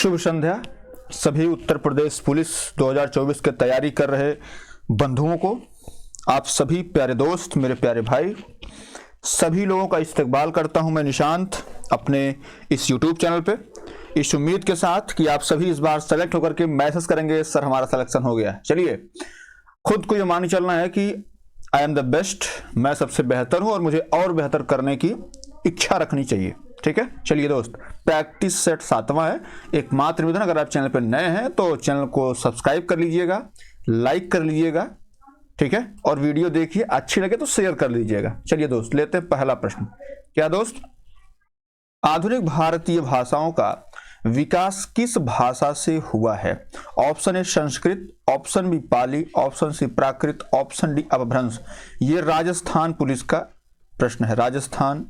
शुभ संध्या सभी उत्तर प्रदेश पुलिस 2024 की तैयारी कर रहे बंधुओं को, आप सभी प्यारे दोस्त, मेरे प्यारे भाई, सभी लोगों का इस्तकबाल करता हूं मैं निशांत अपने इस YouTube चैनल पे, इस उम्मीद के साथ कि आप सभी इस बार सेलेक्ट होकर के मैसेज करेंगे सर हमारा सिलेक्शन हो गया। चलिए, खुद को ये मान चलना है कि आई एम द बेस्ट, मैं सबसे बेहतर हूं और मुझे और बेहतर करने की इच्छा रखनी चाहिए। ठीक है, चलिए दोस्त, प्रैक्टिस सेट 7वां है। एकमात्र निवेदन, अगर आप चैनल पर नए हैं तो चैनल को सब्सक्राइब कर लीजिएगा, लाइक कर लीजिएगा, ठीक है, और वीडियो देखिए, अच्छी लगे तो शेयर कर लीजिएगा। चलिए दोस्त, लेते हैं पहला प्रश्न। क्या दोस्त, आधुनिक भारतीय भाषाओं का विकास किस भाषा से हुआ है? Option A Sanskrit, option B Pali, option C Prakrit, option D Apabhramsha. ये राजस्थान पुलिस का प्रश्न है, राजस्थान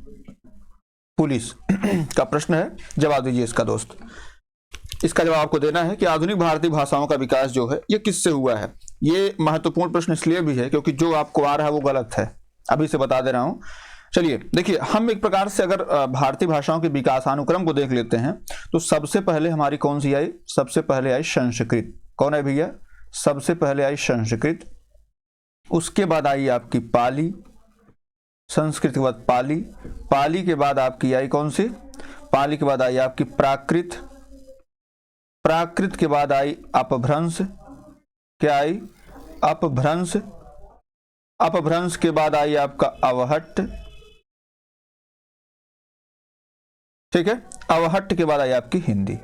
पुलिस का प्रश्न है। जवाब दीजिए इसका दोस्त। इसका जवाब आपको देना है कि आधुनिक भारतीय भाषाओं का विकास जो है ये किससे हुआ है। ये महत्वपूर्ण प्रश्न इसलिए भी है क्योंकि जो आपको आ रहा है वो गलत है, अभी से बता दे रहा हूं। चलिए देखिए, हम एक प्रकार से अगर भारतीय भाषाओं के विकासानुक्रम को देख लेते हैं तो सबसे पहले हमारी कौन सी आई? सबसे पहले आई संस्कृत। कौन है भैया? सबसे पहले आई संस्कृत, उसके बाद आई आपकी पाली, संस्कृत के बाद पाली, पाली के बाद आपकी आई कौन सी? पाली के बाद आई आपकी प्राकृत, प्राकृत के बाद आई अपभ्रंश। क्या आई? अपभ्रंश। अपभ्रंश के बाद आई आपका अवहट्ट, ठीक है, अवहट्ट के बाद आई आपकी हिंदी।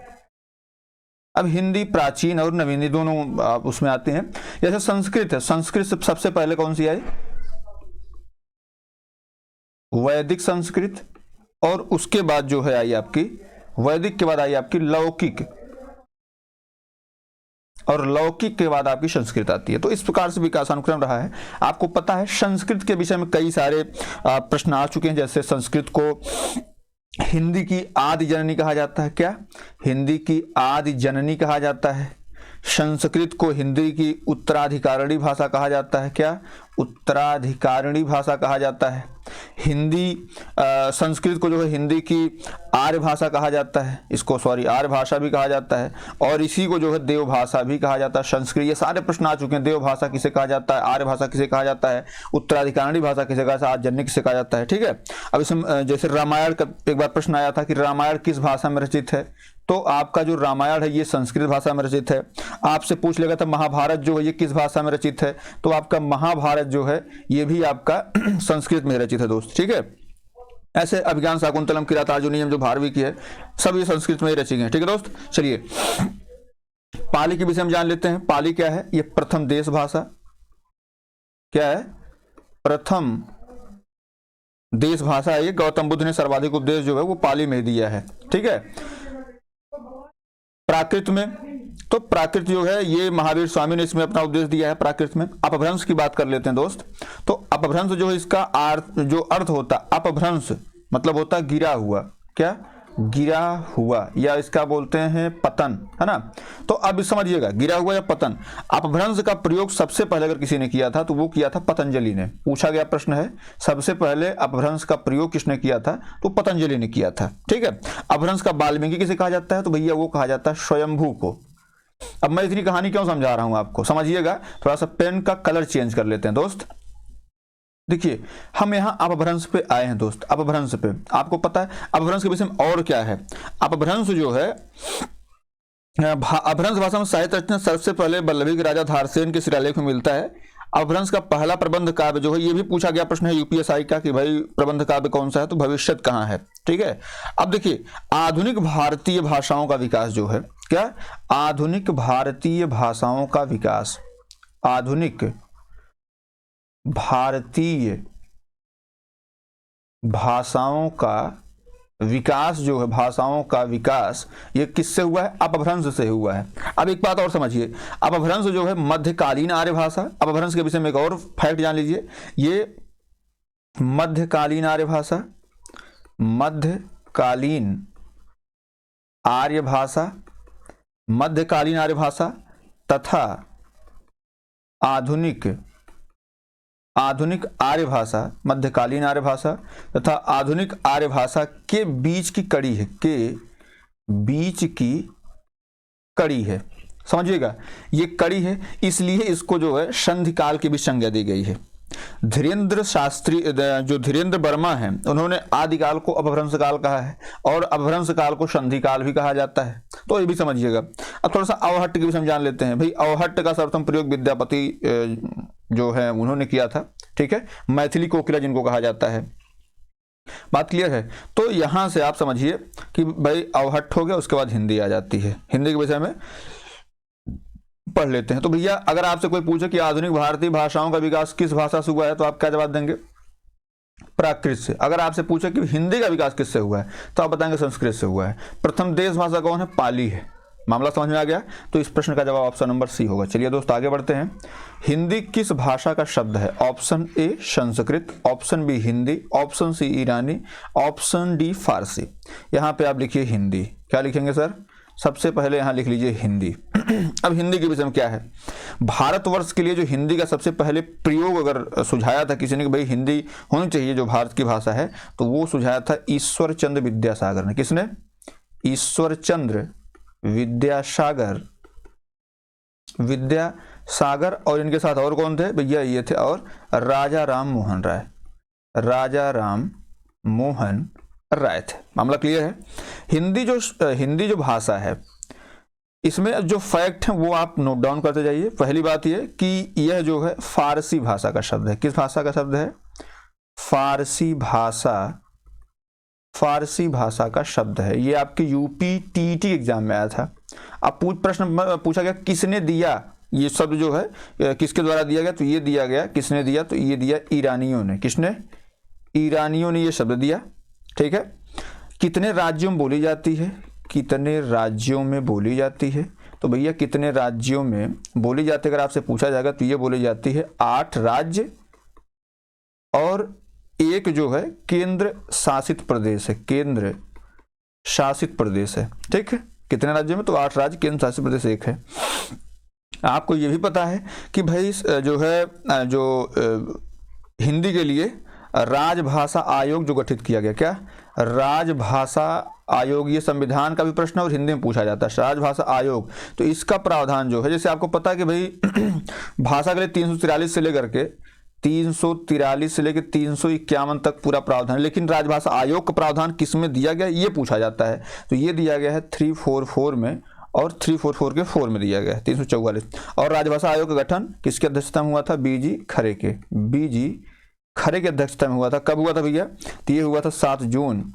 अब हिंदी प्राचीन और नवीन दोनों उसमें आते हैं। जैसे संस्कृत है, संस्कृत से सबसे पहले कौन सी आई? वैदिक संस्कृत, और उसके बाद जो है आई आपकी, वैदिक के बाद आई आपकी लौकिक, और लौकिक के बाद आपकी संस्कृत आती है। तो इस प्रकार से विकासानुक्रम रहा है। आपको पता है संस्कृत के विषय में कई सारे प्रश्न आ चुके हैं। जैसे संस्कृत को हिंदी की आदि जननी कहा जाता है। क्या? हिंदी की आदि जननी कहा जाता है। संस्कृत को हिंदी की उत्तराधिकारिणी भाषा कहा जाता है। क्या? उत्तराधिकारिणी भाषा कहा जाता है। हिंदी संस्कृत को जो है हिंदी की आर्य भाषा कहा जाता है, इसको आर्य भाषा भी कहा जाता है, और इसी को जो है देव भाषा भी कहा जाता है। संस्कृत, ये सारे प्रश्न आ चुके हैं। देव भाषा किसे कहा जाता है, आर्य भाषा किसे कहा जाता है, उत्तराधिकारिणी भाषा किसे कहा जाता है, आर्य किसे कहा जाता है। ठीक है, अब इसमें जैसे रामायण का एक बार प्रश्न आया था कि रामायण किस भाषा में रचित है, तो आपका जो रामायण है ये संस्कृत भाषा में रचित है। आपसे पूछ लेगा था महाभारत जो है ये किस भाषा में रचित है, तो आपका महाभारत जो है ये भी आपका संस्कृत में रचित है दोस्त। ठीक है, ऐसे अभिज्ञान शाकुंतलम किरातार्जुनीयम जो भारवी की है सब ये संस्कृत में ही रची गई। ठीक है दोस्त, चलिए पाली के विषय में जान लेते हैं। पाली क्या है? ये प्रथम देश भाषा। क्या है? प्रथम देश भाषा है ये। गौतम बुद्ध ने सर्वाधिक उपदेश जो है वो पाली में दिया है। ठीक है, प्राकृत में, तो प्राकृत जो है ये महावीर स्वामी ने इसमें अपना उपदेश दिया है प्राकृत में। अपभ्रंश की बात कर लेते हैं दोस्त। तो अपभ्रंश जो है इसका जो अर्थ होता, अपभ्रंश मतलब होता गिरा हुआ। क्या? गिरा हुआ, या इसका बोलते हैं पतन, है ना। तो अब समझिएगा, गिरा हुआ या पतन। अपभ्रंश का प्रयोग सबसे पहले अगर किसी ने किया था तो वो किया था पतंजलि ने। पूछा गया प्रश्न है, सबसे पहले अपभ्रंश का प्रयोग किसने किया था, तो पतंजलि ने किया था। ठीक है, अपभ्रंश का वाल्मीकि किसे कहा जाता है, तो भैया वो कहा जाता है स्वयंभू को। अब मैं इतनी कहानी क्यों समझा रहा हूं आपको, समझिएगा। थोड़ा सा पेन का कलर चेंज कर लेते हैं दोस्त। देखिए, हम यहाँ अपभ्रंश पे आए हैं दोस्त। अपभ्रंश पे आपको पता है अपभ्रंश के विषय में और क्या है। अपभ्रंश जो है, अपभ्रंश भाषा में साहित्य रचना सबसे पहले वल्लभी के राजा धारसेन के शिलालेख में मिलता है। अपभ्रंश का पहला प्रबंध काव्य जो है, ये भी पूछा गया प्रश्न है यूपीएसआई का कि भाई प्रबंध काव्य कौन सा है, तो भविष्यत कहाँ है। ठीक है, अब देखिए आधुनिक भारतीय भाषाओं का विकास जो है, क्या? आधुनिक भारतीय भाषाओं का विकास, आधुनिक भारतीय भाषाओं का विकास जो है, भाषाओं का विकास ये किससे हुआ है? अपभ्रंश से हुआ है। अब एक बात और समझिए, अपभ्रंश जो है मध्यकालीन आर्य भाषा। अपभ्रंश के विषय में एक और फैक्ट जान लीजिए, ये मध्यकालीन आर्य भाषा, मध्यकालीन आर्य भाषा, मध्यकालीन आर्य भाषा तथा आधुनिक आर्य भाषा, मध्यकालीन आर्य भाषा तथा आधुनिक आर्य भाषा के बीच की कड़ी है, के बीच की कड़ी है, समझिएगा, ये कड़ी है, इसलिए इसको जो है संधि काल की भी संज्ञा दी गई है। धीरेन्द्र शास्त्री, जो धीरेन्द्र वर्मा है, उन्होंने आदिकाल को अपभ्रंश काल कहा है और अपभ्रंश काल को संधि काल भी कहा जाता है, तो ये भी समझिएगा। अब थोड़ा सा अवहट्ट की भी हम जान लेते हैं। भाई अवहट्ट का सर्वप्रथम प्रयोग विद्यापति जो है उन्होंने किया था, ठीक है, मैथिली कोकिला जिनको कहा जाता है। बात क्लियर है? तो यहां से आप समझिए कि भाई अवहट्ट हो गया, उसके बाद हिंदी आ जाती है। हिंदी के विषय में पढ़ लेते हैं। तो भैया अगर आपसे कोई पूछे कि आधुनिक भारतीय भाषाओं का विकास किस भाषा से हुआ है, तो आप क्या जवाब देंगे? प्राकृत से। अगर आपसे पूछे कि हिंदी का विकास किससे हुआ है, तो आप बताएंगे संस्कृत से हुआ है। प्रथम देश भाषा कौन है? पाली है। मामला समझ में आ गया? तो इस प्रश्न का जवाब ऑप्शन नंबर सी होगा। चलिए दोस्त आगे बढ़ते हैं। हिंदी किस भाषा का शब्द है? Option A Sanskrit, option B Hindi, option C Irani, option D Farsi. यहाँ पे आप लिखिए हिंदी। क्या लिखेंगे सर? सबसे पहले यहाँ लिख लीजिए हिंदी। अब हिंदी के विषय में क्या है? भारतवर्ष के लिए जो हिंदी का सबसे पहले प्रयोग अगर सुझाया था किसी ने कि भाई हिंदी होनी चाहिए जो भारत की भाषा है, तो वो सुझाया था ईश्वर चंद्र विद्यासागर ने। किसने? ईश्वर चंद्र विद्यासागर। और इनके साथ और कौन थे भैया? ये थे और राजा राम मोहन राय। राजा राम मोहन राय थे। मामला क्लियर है? हिंदी जो भाषा है, इसमें जो फैक्ट है वो आप नोट डाउन करते जाइए। पहली बात ये कि यह जो है फारसी भाषा का शब्द है। किस भाषा का शब्द है? फारसी भाषा का शब्द है। ये आपके यूपी टीटी एग्जाम में आया था। अब प्रश्न पूछा गया किसने दिया ये शब्द जो है, किसके द्वारा दिया गया? तो ये दिया गया। किसने दिया? तो ये दिया ईरानियों ने। किसने? ईरानियों ने ये शब्द दिया, ठीक है। कितने राज्यों में बोली जाती है? कितने राज्यों में बोली जाती है? तो भैया कितने राज्यों में बोली जाती है अगर आपसे पूछा जाएगा तो ये बोली जाती है 8 राज्य और एक जो है केंद्र शासित प्रदेश है। केंद्र शासित प्रदेश है, ठीक है। कितने राज्यों में? तो 8 राज्य, केंद्र शासित प्रदेश एक है। आपको ये भी पता है कि भाई जो है हिंदी के लिए राजभाषा आयोग जो गठित किया गया, क्या? राजभाषा आयोग। ये संविधान का भी प्रश्न और हिंदी में पूछा जाता है। राजभाषा आयोग, तो इसका प्रावधान जो है, जैसे आपको पता है कि भाई भाषा के लिए 343 से लेकर के 351 तक पूरा प्रावधान है, लेकिन राजभाषा आयोग का प्रावधान किस में दिया गया ये पूछा जाता है। तो ये दिया गया है 344 में और 344 के 4 में दिया गया है 344। और राजभाषा आयोग का गठन किसकी अध्यक्षता में हुआ था? बीजी खरे के अध्यक्षता में हुआ था। कब हुआ था भैया? तो ये हुआ था 7 जून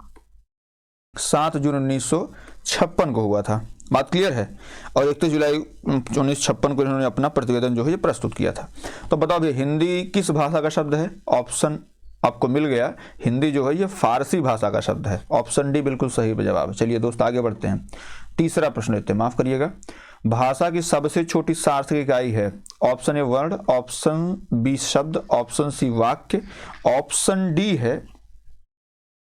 1956 को हुआ था। बात क्लियर है? और 31 जुलाई 1956 को इन्होंने अपना प्रतिवेदन जो है ये प्रस्तुत किया था। तो बताओ भैया हिंदी किस भाषा का शब्द है? ऑप्शन आपको मिल गया, हिंदी जो है ये फारसी भाषा का शब्द है। ऑप्शन डी बिल्कुल सही जवाब। चलिए दोस्त आगे बढ़ते हैं। तीसरा प्रश्न लेते हैं, माफ करिएगा। भाषा की सबसे छोटी सार्थक इकाई है? Option A word, option B शब्द, ऑप्शन सी वाक्य, ऑप्शन डी है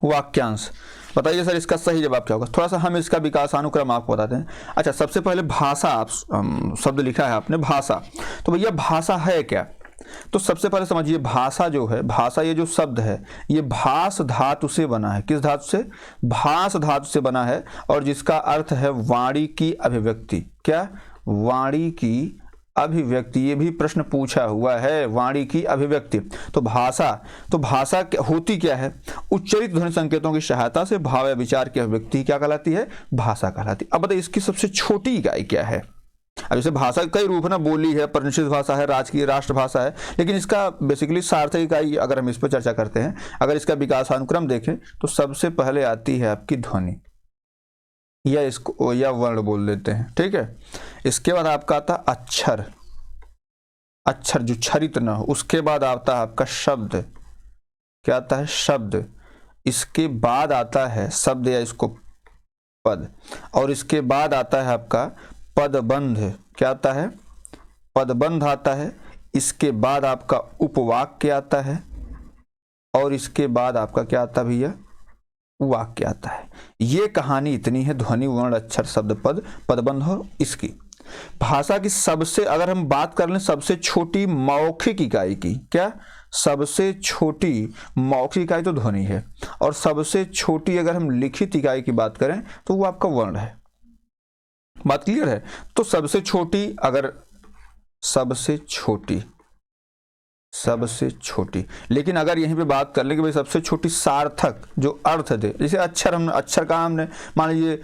वाक्यांश। बताइए सर इसका सही जवाब क्या होगा? थोड़ा सा हम इसका विकासानुक्रम आपको बताते हैं। अच्छा, सबसे पहले भाषा, आप शब्द लिखा है आपने भाषा, तो भैया भाषा है क्या? तो सबसे पहले समझिए भाषा जो है, भाषा ये जो शब्द है ये भास धातु से बना है। किस धातु से? भास धातु से बना है, और जिसका अर्थ है वाणी की अभिव्यक्ति। क्या? वाणी की अभिव्यक्ति। ये भी प्रश्न पूछा हुआ है, वाणी की अभिव्यक्ति। तो भाषा होती क्या है? उच्चरित ध्वनि संकेतों की सहायता से भाव या विचार की अभिव्यक्ति क्या कहलाती है? भाषा कहलाती है। अब बताइए इसकी सबसे छोटी इकाई क्या है? अब जैसे भाषा कई रूप ना, बोली है, परिनिष्ठित भाषा है, राष्ट्रभाषा है, लेकिन इसका बेसिकली सार्थक इकाई अगर हम इस पर चर्चा करते हैं, अगर इसका विकासानुक्रम देखें तो सबसे पहले आती है आपकी ध्वनि, या इसको या वर्ण बोल देते हैं, ठीक है। इसके बाद आपका आता अक्षर जो छरित ना हो। उसके बाद आता है आपका शब्द। क्या आता है? शब्द। इसके बाद आता है शब्द या इसको पद, और इसके बाद आता है आपका पदबंध। क्या आता है? पदबंध आता है। इसके बाद आपका उपवाक्य आता है, और इसके बाद आपका क्या आता है भैया? वाक्य आता है। ये कहानी इतनी है ध्वनि वर्ण अक्षर शब्द पद पदबंध हो इसकी। भाषा की सबसे, अगर हम बात कर लें सबसे छोटी मौखिक इकाई की, क्या? सबसे छोटी मौखिक इकाई तो ध्वनि है, और सबसे छोटी अगर हम लिखित इकाई की बात करें तो वो आपका वर्ण है। बात क्लियर है। तो सबसे छोटी, अगर सबसे छोटी, लेकिन अगर यहीं पे बात कर ले कि भाई सबसे छोटी सार्थक जो अर्थ दे, जैसे अक्षर का हमने मान लीजिए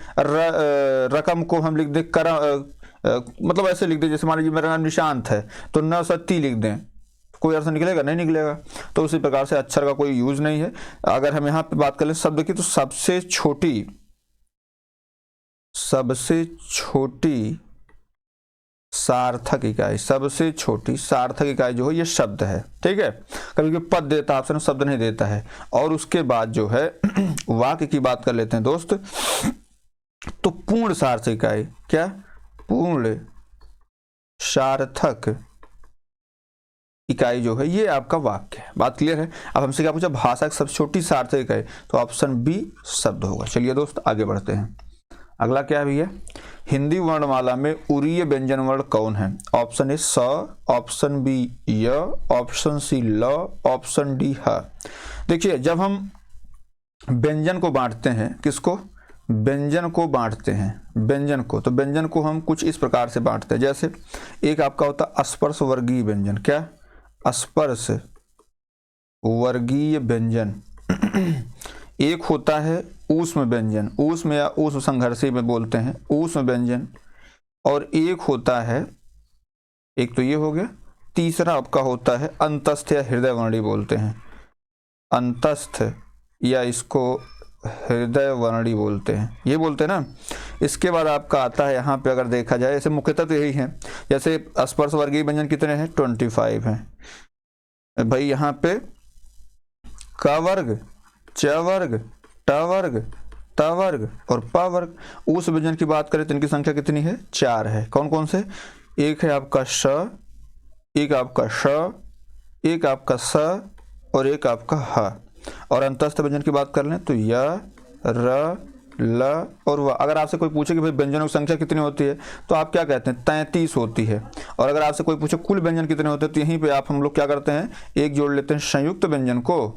रकम को हम लिख दें मतलब ऐसे लिख दें, जैसे मान लीजिए मेरा नाम निशांत है तो न सत्ती लिख दें, कोई अर्थ निकलेगा? नहीं निकलेगा। तो उसी प्रकार से अक्षर का कोई यूज नहीं है। अगर हम यहाँ पे बात कर ले शब्द की, तो सबसे छोटी सार्थक इकाई, सबसे छोटी सार्थक इकाई जो है ये शब्द है, ठीक है। कभी कभी पद देता है ऑप्शन, शब्द नहीं देता है। और उसके बाद जो है वाक्य की बात कर लेते हैं दोस्त। तो पूर्ण सार्थक इकाई, क्या? पूर्ण सार्थक इकाई जो है ये आपका वाक्य है। बात क्लियर है। अब हमसे क्या पूछा? भाषा की सबसे छोटी सार्थक इकाई, तो ऑप्शन बी शब्द होगा। चलिए दोस्त आगे बढ़ते हैं। अगला क्या है भैया? हिंदी वर्णमाला में उरीय व्यंजन वर्ण कौन है? ऑप्शन ए स, ऑप्शन बी य, ऑप्शन सी ल, ऑप्शन डी ह। देखिए, जब हम व्यंजन को बांटते हैं, किसको? व्यंजन को बांटते हैं, व्यंजन को, तो व्यंजन को हम कुछ इस प्रकार से बांटते हैं। जैसे एक आपका होता है अस्पर्श वर्गीय व्यंजन। क्या? अस्पर्श वर्गीय व्यंजन। एक होता है ऊष्म व्यंजन, ऊष्म या ऊष्म संघर्षी में बोलते हैं, ऊष्म व्यंजन। और एक होता है, एक तो ये हो गया, तीसरा आपका होता है अंतस्थ या हृदय वर्णी बोलते हैं, अंतस्थ या इसको हृदय वर्णी बोलते हैं, ये बोलते हैं ना। इसके बाद आपका आता है यहाँ पे, अगर देखा जाए ऐसे मुख्यतः तो यही है। जैसे स्पर्श वर्गीय व्यंजन कितने हैं? 25 हैं भाई। यहाँ पे क वर्ग, च वर्ग, ट वर्ग, त वर्ग और प वर्ग। उस व्यंजन की बात करें तो इनकी संख्या कितनी है? 4 है। कौन कौन से? एक है आपका श, एक आपका श, एक आपका स और एक आपका ह। और अंतस्थ व्यंजन की बात कर लें तो य, र, ल और व। अगर आपसे कोई पूछे कि भाई व्यंजनों की संख्या कितनी होती है, तो आप क्या कहते हैं? 33 होती है। और अगर आपसे कोई पूछे कुल व्यंजन कितने होते हैं, तो यहीं पे हम लोग क्या करते हैं? एक जोड़ लेते हैं संयुक्त व्यंजन को,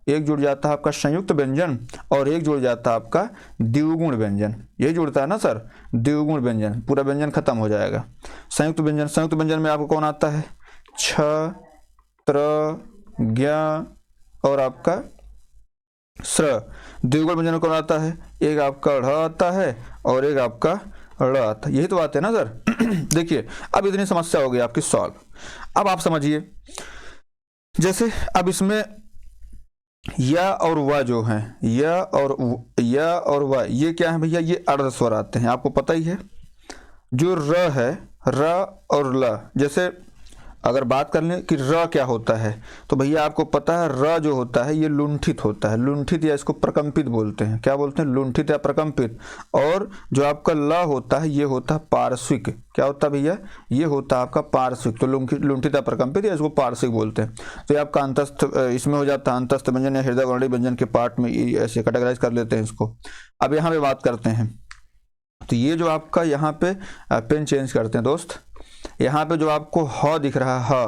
एक जुड़ जाता है आपका संयुक्त व्यंजन और एक जुड़ जाता है आपका द्विगुण व्यंजन। ये जुड़ता है ना सर, द्विगुण व्यंजन, पूरा व्यंजन खत्म हो जाएगा। संयुक्त व्यंजन, संयुक्त व्यंजन में आपको कौन आता है? छ, त्र, ज्ञ और आपका स्र। द्विगुण व्यंजन कौन आता है? एक आपका ढ़ आता है और एक आपका ड़ आता है। यही तो बात है ना सर। देखिए, अब इतनी समस्या हो गई आपकी सॉल्व। अब आप समझिए, जैसे अब इसमें या और व जो है, या और व, ये क्या है भैया? ये अर्ध स्वर आते हैं, आपको पता ही है। जो र है, र और ल, जैसे अगर बात कर लें कि र क्या होता है, तो भैया आपको पता है र जो होता है ये लुंठित होता है, लुंठित या इसको प्रकंपित बोलते हैं। क्या बोलते हैं? लुंठित या प्रकंपित। और जो आपका ल होता है ये होता है पार्श्विक। क्या होता है भैया? ये होता है आपका पार्श्विक। तो लुंठित या प्रकंपित या इसको पार्श्विक बोलते हैं। तो ये आपका अंतस्थ इसमें हो जाता है, अंतस्थ व्यंजन या हृदय वर्णी व्यंजन के पार्ट में ऐसे कैटेगराइज कर लेते हैं इसको। अब यहाँ पे बात करते हैं, तो ये जो आपका यहाँ पे पेन चेंज करते हैं दोस्त। यहाँ पे जो आपको ह दिख रहा है,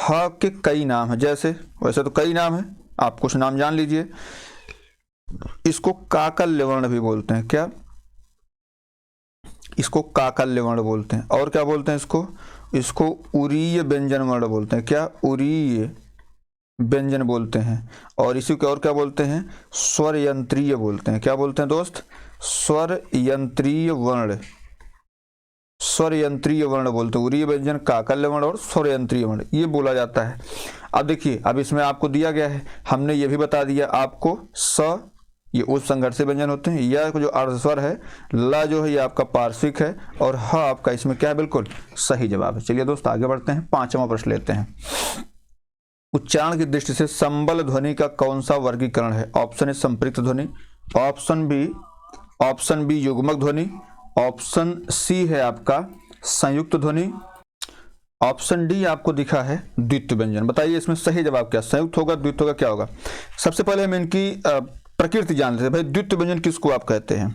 ह के कई नाम है। जैसे वैसे तो कई नाम है, आप कुछ नाम जान लीजिए। इसको काकल्य वर्ण भी बोलते हैं। क्या? इसको काकल्य वर्ण बोलते हैं। और क्या बोलते हैं इसको उरीय व्यंजन वर्ण बोलते हैं। क्या? उरीय व्यंजन बोलते हैं। और इसी को और क्या बोलते हैं? स्वर यंत्रीय बोलते हैं। क्या बोलते हैं दोस्त? स्वर यंत्रीय वर्ण, स्वर यंत्रीय वर्ण बोलते हैं। उरीय व्यंजन, काकल्य वर्ण और स्वर यंत्रीय वर्ण, ये बोला जाता है। अब देखिए, अब इसमें आपको दिया गया है, हमने ये भी बता दिया आपको, स ये उस संघर्षीय व्यंजन होते हैं, या जो अर्धस्वर है, ल जो है ये आपका पार्श्विक है, और ह आपका इसमें क्या है? बिल्कुल सही जवाब है। चलिए दोस्त आगे बढ़ते हैं, 5वां प्रश्न लेते हैं। उच्चारण की दृष्टि से संबल ध्वनि का कौन सा वर्गीकरण है? ऑप्शन ए संपृक्त ध्वनि, ऑप्शन बी युग्मक ध्वनि, ऑप्शन सी है आपका संयुक्त ध्वनि, ऑप्शन डी आपको दिखा है द्वित्व व्यंजन। बताइए इसमें सही जवाब क्या? संयुक्त होगा, द्वित्व होगा, क्या होगा? सबसे पहले हम इनकी प्रकृति जान लेते हैं। भाई द्वित्व व्यंजन किसको आप कहते हैं?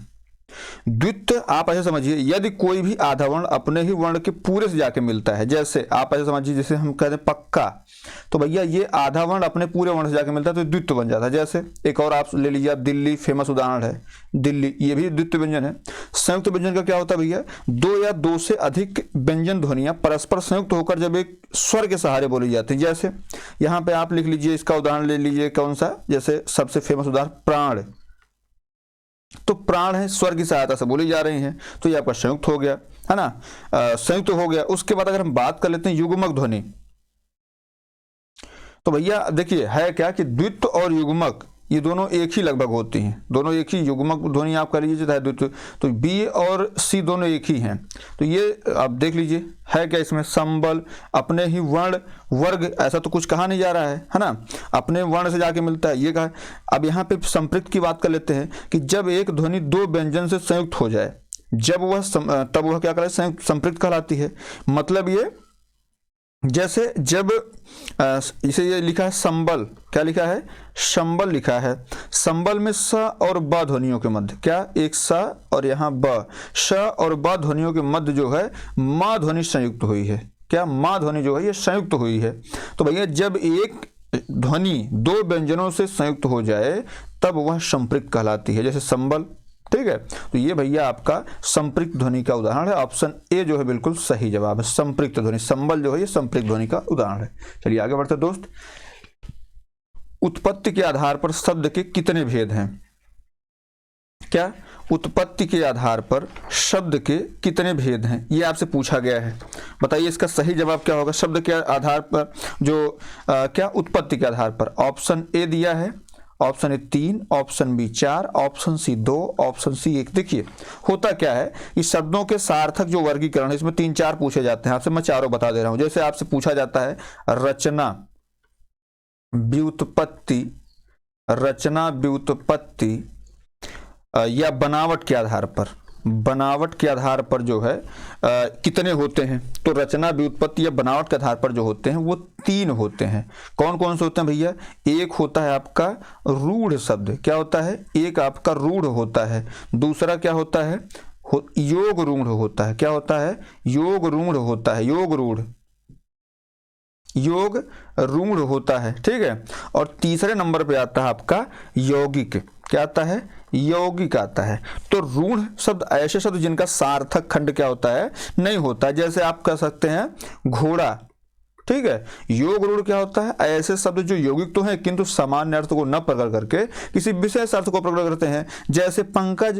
द्वित्व आप ऐसे समझिए, यदि कोई भी आधा वर्ण अपने ही वर्ण के पूरे से जाके मिलता है, जैसे आप ऐसे समझिए, जैसे हम कहते हैं पक्का, तो भैया ये आधा वर्ण अपने पूरे वर्ण से जाके मिलता है तो द्वित्व बन जाता है। जैसे एक और आप ले लीजिए, आप दिल्ली फेमस उदाहरण है, दिल्ली, ये भी द्वित्व व्यंजन है। संयुक्त व्यंजन का क्या होता है भैया, दो या दो से अधिक व्यंजन ध्वनियां परस्पर संयुक्त होकर जब एक स्वर के सहारे बोली जाती है। जैसे यहाँ पे आप लिख लीजिए, इसका उदाहरण ले लीजिए, कौन सा, जैसे सबसे फेमस उदाहरण प्राण, तो प्राण है, स्वर की सहायता से बोली जा रही हैं, तो ये आपका संयुक्त हो गया, है ना, संयुक्त हो गया। उसके बाद अगर हम बात कर लेते हैं युग्मक ध्वनि, तो भैया देखिए है क्या कि द्वित्व और युग्मक ये दोनों एक ही लगभग होती हैं, दोनों एक ही, युग्मक ध्वनि आप कर लीजिए चाहे द्वित्व, तो बी और सी दोनों एक ही हैं। तो ये आप देख लीजिए है क्या, इसमें संबल, अपने ही वर्ण, वर्ग, ऐसा तो कुछ कहा नहीं जा रहा है ना, अपने वर्ण से जाके मिलता है, ये कहा। अब यहाँ पे संपृक्त की बात कर लेते हैं कि जब एक ध्वनि दो व्यंजन से संयुक्त हो जाए, जब वह तब वह क्या कहलाती है, संयुक्त संपृक्त कहलाती है। मतलब ये जैसे जब इसे ये लिखा है संबल, क्या लिखा है, संबल लिखा है, संबल में स और ब ध्वनियों के मध्य, क्या, एक स और यहाँ ब, श और ब ध्वनियों के मध्य जो है माँ ध्वनि संयुक्त हुई है, क्या, माँ ध्वनि जो है ये संयुक्त हुई है। तो भैया जब एक ध्वनि दो व्यंजनों से संयुक्त हो जाए तब वह संपृक्त कहलाती है, जैसे संबल, ठीक है। तो ये भैया आपका संपृक्त ध्वनि का उदाहरण है, ऑप्शन ए जो है बिल्कुल सही जवाब है, संपृक्त ध्वनि, संबल जो है ये संपृक्त ध्वनि का उदाहरण है। चलिए आगे बढ़ते दोस्त, उत्पत्ति के आधार पर शब्द के कितने भेद हैं, क्या, उत्पत्ति के आधार पर शब्द के कितने भेद हैं, ये आपसे पूछा गया है, बताइए इसका सही जवाब क्या होगा। शब्द के आधार पर जो क्या, उत्पत्ति के आधार पर, ऑप्शन ए दिया है, option A 3, option B 4, option C 2, option C 1। देखिए होता क्या है, इस शब्दों के सार्थक जो वर्गीकरण है इसमें 3-4 पूछे जाते हैं, आपसे मैं चारों बता दे रहा हूं। जैसे आपसे पूछा जाता है रचना, व्युत्पत्ति, रचना व्युत्पत्ति या बनावट के आधार पर, बनावट के आधार पर जो है कितने होते हैं, तो रचना व्युत्पत्ति या बनावट के आधार पर जो होते हैं वो 3 होते हैं। कौन कौन से होते हैं भैया, एक होता है आपका रूढ़ शब्द, क्या होता है, एक आपका रूढ़ होता है, दूसरा क्या होता है, योग रूढ़ होता है, क्या होता है, योग रूढ़ होता है, योग रूढ़, योग रूढ़ होता है, ठीक है। और तीसरे नंबर पे आता है आपका यौगिक, क्या आता है, यौगिक आता है। तो रूढ़ शब्द ऐसे शब्द जिनका सार्थक खंड क्या होता है, नहीं होता है, जैसे आप कह सकते हैं घोड़ा, ठीक है। योग रूढ़ क्या होता है, ऐसे शब्द जो यौगिक तो हैं किंतु सामान्य अर्थ को न प्रकट करके किसी विशेष अर्थ को प्रकट करते हैं, जैसे पंकज,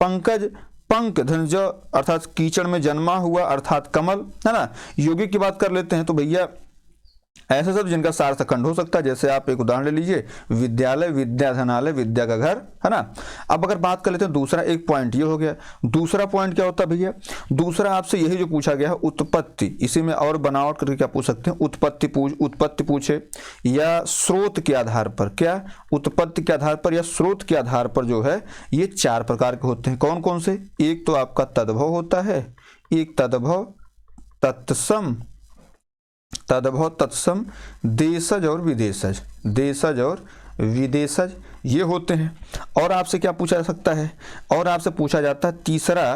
पंकज, पंक धनज अर्थात कीचड़ में जन्मा हुआ अर्थात कमल, है ना। यौगिक की बात कर लेते हैं तो भैया ऐसे शब्द जिनका सार्थक खंड हो सकता है, जैसे आप एक उदाहरण ले लीजिए, विद्यालय, विद्याधनालय, विद्या का घर, है ना। अब अगर बात कर लेते हैं दूसरा, एक पॉइंट ये हो गया, दूसरा पॉइंट क्या होता है भैया, दूसरा आपसे यही जो पूछा गया है उत्पत्ति, इसी में और बनावट करके क्या पूछ सकते हैं, उत्पत्ति पूछे या स्रोत के आधार पर, क्या, उत्पत्ति के आधार पर या स्रोत के आधार पर जो है ये 4 प्रकार के होते हैं। कौन कौन से, एक तो आपका तद्भव होता है, एक तद्भव, तत्सम, तद्भव, तत्सम, देशज और विदेशज, देशज और विदेशज ये होते हैं। और आपसे क्या पूछा जा सकता है, और आपसे पूछा जाता है तीसरा,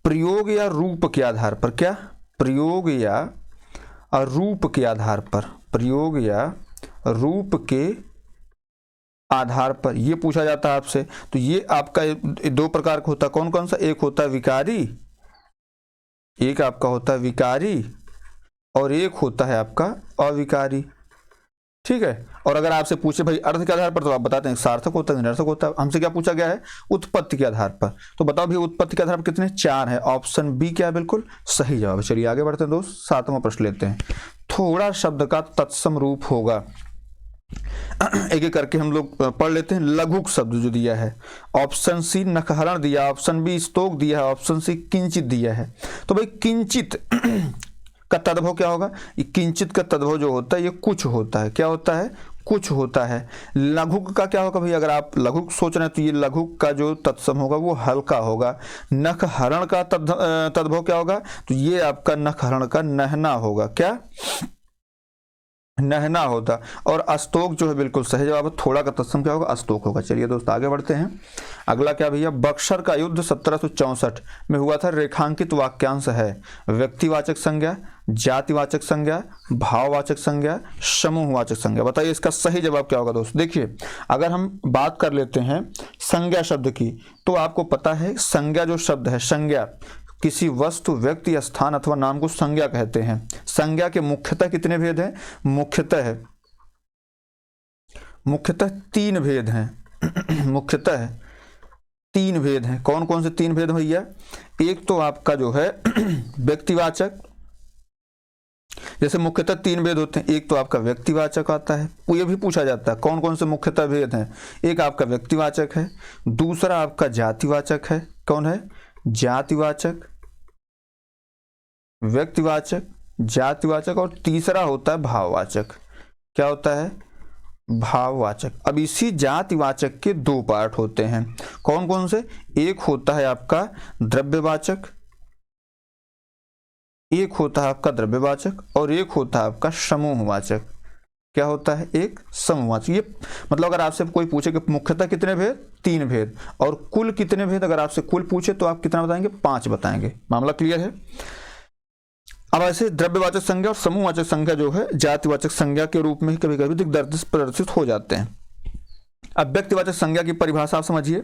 प्रयोग या रूप के आधार पर, क्या, प्रयोग या रूप के आधार पर, प्रयोग या रूप के आधार पर ये पूछा जाता है आपसे। तो ये आपका 2 प्रकार का होता है, कौन कौन सा, एक होता है विकारी, एक आपका होता है विकारी और एक होता है आपका अविकारी, ठीक है। और अगर आपसे पूछे भाई अर्थ के आधार पर, तो आप बताते हैं सार्थक होता है, निरर्थक होता है। हमसे क्या पूछा गया है, उत्पत्ति के आधार पर, तो बताओ भाई उत्पत्ति के आधार पर कितने, 4 है, ऑप्शन बी क्या है, बिल्कुल सही जवाब। चलिए आगे बढ़ते हैं दोस्त, 7वां प्रश्न लेते हैं। थोड़ा शब्द का तत्सम रूप होगा, एक एक करके हम लोग पढ़ लेते हैं। लघुक शब्द जो दिया है, ऑप्शन सी नखहरण दिया, ऑप्शन बी स्तोक दिया है, ऑप्शन सी किंचित दिया है। तो भाई किंचित का तद्भव क्या होगा, किंचित का तद्भव जो होता है ये कुछ होता है, क्या होता है, कुछ होता है। लघुक का क्या होगा भाई, अगर आप लघुक सोच रहे हैं तो ये लघुक का जो तत्सम होगा वो हल्का होगा। नखहरण का तद्भव क्या होगा, तो ये आपका नखहरण का नहना होगा, क्या, नहना होता। और अस्तोक जो है बिल्कुल सही जवाब है, थोड़ा का तत्सम क्या होगा, अस्तोक होगा। चलिए दोस्त आगे बढ़ते हैं। अगला क्या भैया, बक्सर का युद्ध 1764 में हुआ था, रेखांकित वाक्यांश है। व्यक्तिवाचक संज्ञा, जातिवाचक संज्ञा, भाववाचक संज्ञा, समूहवाचक संज्ञा। बताइए इसका सही जवाब क्या होगा दोस्त। देखिए अगर हम बात कर लेते हैं संज्ञा शब्द की, तो आपको पता है संज्ञा जो शब्द है, संज्ञा किसी वस्तु, व्यक्ति, स्थान अथवा नाम को संज्ञा कहते हैं। संज्ञा के मुख्यतः कितने भेद हैं, मुख्यतः 3 भेद हैं। मुख्यतः 3 भेद हैं। कौन कौन से 3 भेद भैया, एक तो आपका जो है व्यक्तिवाचक, जैसे मुख्यतः 3 भेद होते हैं, एक तो आपका व्यक्तिवाचक आता है, ये भी पूछा जाता है कौन कौन से मुख्यतः भेद हैं। एक आपका व्यक्तिवाचक है, दूसरा आपका जातिवाचक है, कौन है, जातिवाचक, व्यक्तिवाचक, जातिवाचक, और तीसरा होता है भाववाचक। क्या होता है, भाववाचक। अब इसी जातिवाचक के 2 पार्ट होते हैं, कौन कौन से, एक होता है आपका द्रव्यवाचक, एक होता है आपका द्रव्यवाचक, और एक होता है आपका समूहवाचक। क्या होता है, एक समूहवाचक। ये मतलब अगर आपसे कोई पूछे कि मुख्यतः कितने भेद, 3 भेद, और कुल कितने भेद, अगर आपसे कुल पूछे तो आप कितना बताएंगे, 5 बताएंगे। मामला क्लियर है। अब ऐसे द्रव्यवाचक संज्ञा और समूहवाचक संज्ञा जो है जातिवाचक संज्ञा के रूप में ही कभी कभी प्रदर्शित हो जाते हैं। अब व्यक्तिवाचक संज्ञा की परिभाषा आप समझिए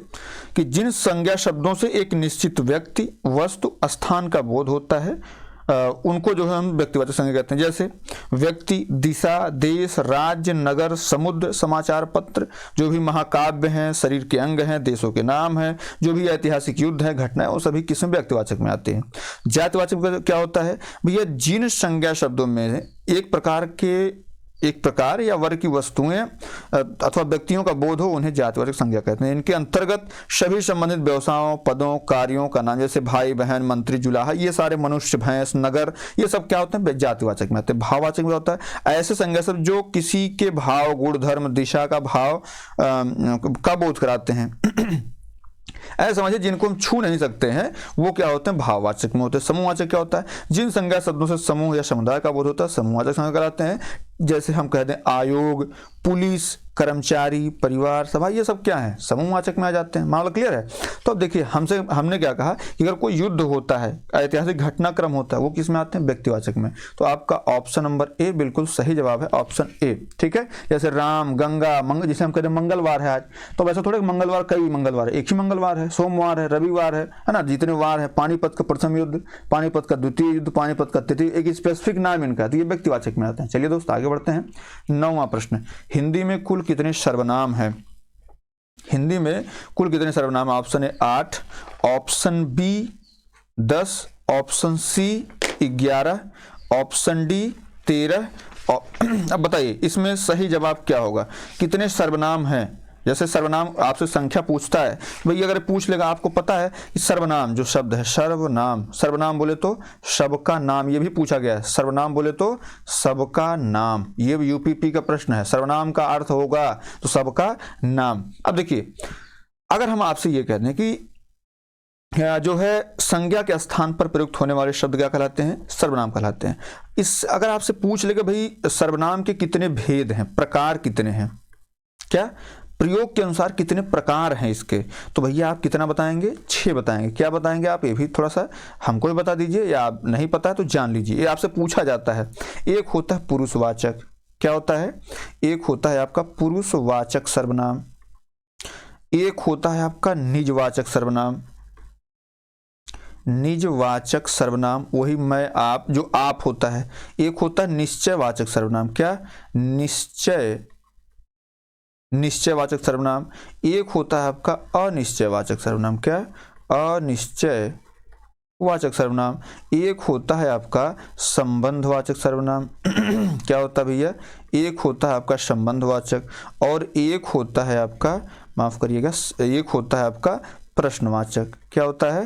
कि जिन संज्ञा शब्दों से एक निश्चित व्यक्ति, वस्तु, स्थान का बोध होता है, उनको जो है हम व्यक्तिवाचक संज्ञा कहते हैं। जैसे व्यक्ति, दिशा, देश, राज्य, नगर, समुद्र, समाचार पत्र, जो भी महाकाव्य हैं, शरीर के अंग हैं, देशों के नाम हैं, जो भी ऐतिहासिक युद्ध है, घटनाएं, वो सभी किस्म व्यक्तिवाचक में आते हैं। जातिवाचक क्या होता है भैया, जिन संज्ञा शब्दों में एक प्रकार या वर्ग की वस्तुएं अथवा व्यक्तियों का बोध हो, उन्हें जातिवाचक संज्ञा कहते हैं। इनके अंतर्गत सभी संबंधित व्यवसायों, पदों, कार्यों का नाम, जैसे भाई, बहन, मंत्री, जुलाहा, ये सारे, मनुष्य, भैंस, नगर, ये सब क्या होते हैं, जातिवाचक में आते हैं। भाववाचक में होता है ऐसे संज्ञा शब्द जो किसी के भाव, गुण, धर्म, दिशा का भाव का बोध कराते हैं। ऐसे समझिए जिनको हम छू नहीं सकते हैं, वो क्या होते हैं, भाववाचक में होते हैं। समूहवाचक क्या होता है, जिन संज्ञा शब्दों से समूह या समुदाय का बोध होता है, समूहवाचक संज्ञा कराते हैं। जैसे हम कहते हैं आयोग, पुलिस, कर्मचारी, परिवार, सभा, ये सब क्या है, समूहवाचक में आ जाते हैं। मामला क्लियर है। तो अब देखिए हमने क्या कहा कि अगर कोई युद्ध होता है, ऐतिहासिक घटनाक्रम होता है, वो किस में आते हैं, व्यक्तिवाचक में। तो आपका ऑप्शन नंबर ए बिल्कुल सही जवाब है, ऑप्शन ए। ठीक है। जैसे राम, गंगा, मंगल, जिसे हम कहते हैं मंगलवार है आज, तो वैसे थोड़े मंगलवार कई मंगलवार है, एक ही मंगलवार है, सोमवार है, रविवार है ना, जितने वार है। पानीपत का प्रथम युद्ध, पानीपत का द्वितीय युद्ध, पानीपत का तृतीय, एक स्पेसिफिक नाम इनका है, तो ये व्यक्तिवाचक में आते हैं। चलिए दोस्त आगे बढ़ते हैं। 9वां प्रश्न, हिंदी में कुल कितने सर्वनाम हैं। हिंदी में कुल कितने सर्वनाम, option A 8, option B 10, option C 11, option D 13। अब बताइए इसमें सही जवाब क्या होगा, कितने सर्वनाम हैं। जैसे सर्वनाम आपसे संख्या पूछता है, भाई अगर पूछ लेगा, आपको पता है कि सर्वनाम जो शब्द है, सर्वनाम बोले तो सबका नाम, ये भी पूछा गया है। सर्वनाम बोले तो सबका नाम, ये भी यूपीपी का प्रश्न है। सर्वनाम का अर्थ होगा तो सबका नाम। अब देखिए अगर हम आपसे ये कहते हैं कि जो है संज्ञा के स्थान पर प्रयुक्त होने वाले शब्द क्या कहलाते हैं, सर्वनाम कहलाते हैं। इस अगर आपसे पूछ लेगा भाई सर्वनाम के कितने भेद हैं, प्रकार कितने हैं, क्या प्रयोग के अनुसार कितने प्रकार हैं इसके, तो भैया आप कितना बताएंगे, 6 बताएंगे। क्या बताएंगे आप, ये भी थोड़ा सा हमको भी बता दीजिए, या आप नहीं पता है तो जान लीजिए, ये आपसे पूछा जाता है। एक होता है पुरुषवाचक, क्या होता है, एक होता है आपका पुरुषवाचक सर्वनाम, एक होता है आपका निजवाचक सर्वनाम। निजवाचक सर्वनाम वही मैं, आप, जो आप होता है। एक होता है निश्चयवाचक सर्वनाम, क्या, निश्चयवाचक सर्वनाम। एक होता है आपका अनिश्चयवाचक सर्वनाम, क्या, अनिश्चयवाचक सर्वनाम। एक होता है आपका संबंधवाचक सर्वनाम क्या होता है भैया, एक होता है आपका संबंधवाचक, और एक होता है आपका, माफ करिएगा, एक होता है आपका प्रश्नवाचक। क्या होता है,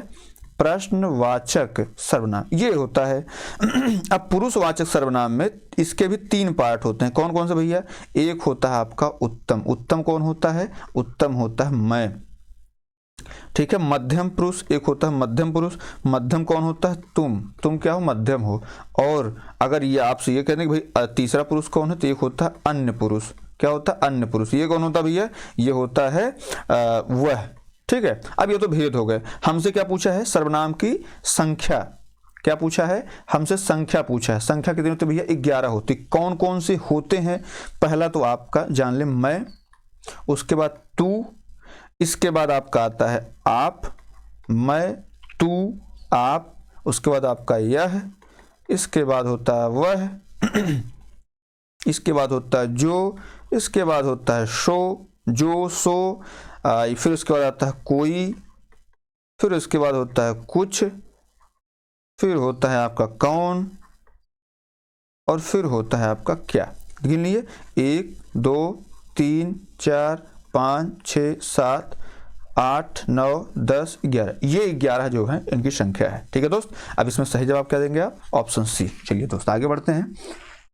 प्रश्नवाचक सर्वनाम, ये होता है। अब पुरुषवाचक सर्वनाम में इसके भी 3 पार्ट होते हैं। कौन कौन से भैया, एक होता है आपका उत्तम। उत्तम कौन होता है, उत्तम होता है मैं। ठीक है। मध्यम पुरुष एक होता है मध्यम पुरुष, मध्यम कौन होता है? तुम क्या हो? मध्यम हो। और अगर ये आपसे ये कहने कि भाई तीसरा पुरुष कौन है, तो एक होता है अन्य पुरुष। क्या होता है? अन्य पुरुष। ये कौन होता है भैया? ये होता है वह। ठीक है। अब ये तो भेद हो गए। हमसे क्या पूछा है? सर्वनाम की संख्या। क्या पूछा है? हमसे संख्या पूछा है। संख्या कितनी होती है भैया? 11 होती। कौन कौन से होते हैं? पहला तो आपका जान ले मैं, उसके बाद तू, इसके बाद आपका आता है आप, मैं, तू, आप, उसके बाद आपका यह, इसके बाद होता है वह, इसके बाद होता है जो, इसके बाद होता है सो, जो, सो, फिर उसके बाद आता है कोई, फिर उसके बाद होता है कुछ, फिर होता है आपका कौन, और फिर होता है आपका क्या। गिन लिए 1 2 3 4 5 6 7 8 9 10 11। ये 11 जो है इनकी संख्या है। ठीक है दोस्त। अब इसमें सही जवाब क्या देंगे आप? Option C. चलिए दोस्त आगे बढ़ते हैं।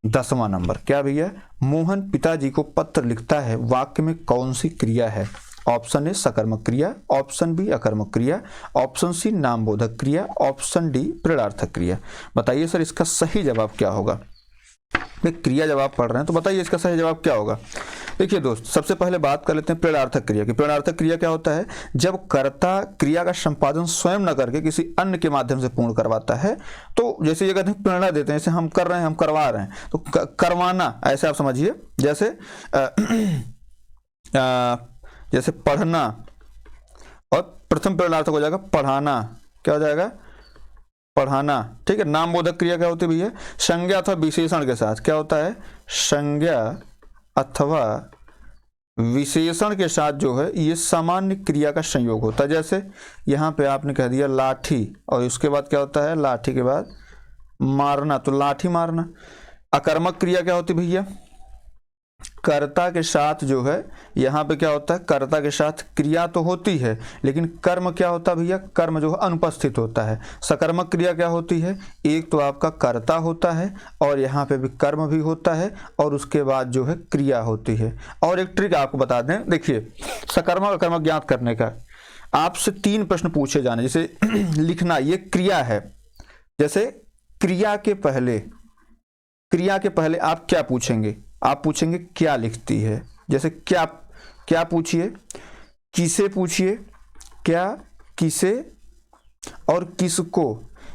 10वां नंबर क्या भैया? मोहन पिताजी को पत्र लिखता है, वाक्य में कौन सी क्रिया है? ऑप्शन ए सकर्मक क्रिया, ऑप्शन बी अकर्मक क्रिया, ऑप्शन सी नामबोधक क्रिया, ऑप्शन डी प्रेरणार्थक क्रिया। बताइए सर इसका सही जवाब क्या होगा? क्रिया जवाब पढ़ रहे हैं तो बताइए इसका सही जवाब क्या होगा। देखिए दोस्त, सबसे पहले बात कर लेते हैं प्रेरणार्थक क्रिया की। प्रेरणार्थक क्रिया क्या होता है? जब कर्ता क्रिया का संपादन स्वयं न करके किसी अन्य के माध्यम से पूर्ण करवाता है। तो जैसे ये कहते हैं प्रेरणा देते हैं, जैसे हम कर रहे हैं, हम करवा रहे हैं, तो करवाना ऐसे आप समझिए। जैसे पढ़ना, और प्रथम प्रेरणार्थक हो जाएगा पढ़ाना। क्या हो जाएगा? पढ़ाना। ठीक है। नामबोधक क्रिया क्या होती है भैया? संज्ञा अथवा विशेषण के साथ। क्या होता है? संज्ञा अथवा विशेषण के साथ जो है ये सामान्य क्रिया का संयोग होता है। जैसे यहाँ पे आपने कह दिया लाठी, और उसके बाद क्या होता है? लाठी के बाद मारना, तो लाठी मारना। अकर्मक क्रिया क्या होती है भैया? कर्ता के साथ जो है यहाँ पे क्या होता है? कर्ता के साथ क्रिया तो होती है, लेकिन कर्म क्या होता है भैया? कर्म जो है अनुपस्थित होता है। सकर्मक क्रिया क्या होती है? एक तो आपका कर्ता होता है, और यहाँ पे भी कर्म भी होता है, और उसके बाद जो है क्रिया होती है। और एक ट्रिक आपको बता दें, देखिए सकर्मक अकर्मक ज्ञात करने का आपसे 3 प्रश्न पूछे जाने। जैसे लिखना, ये क्रिया है। जैसे क्रिया के पहले आप क्या पूछेंगे? आप पूछेंगे क्या लिखती है। जैसे क्या पूछिए, किसे पूछिए, क्या, किसे और किसको।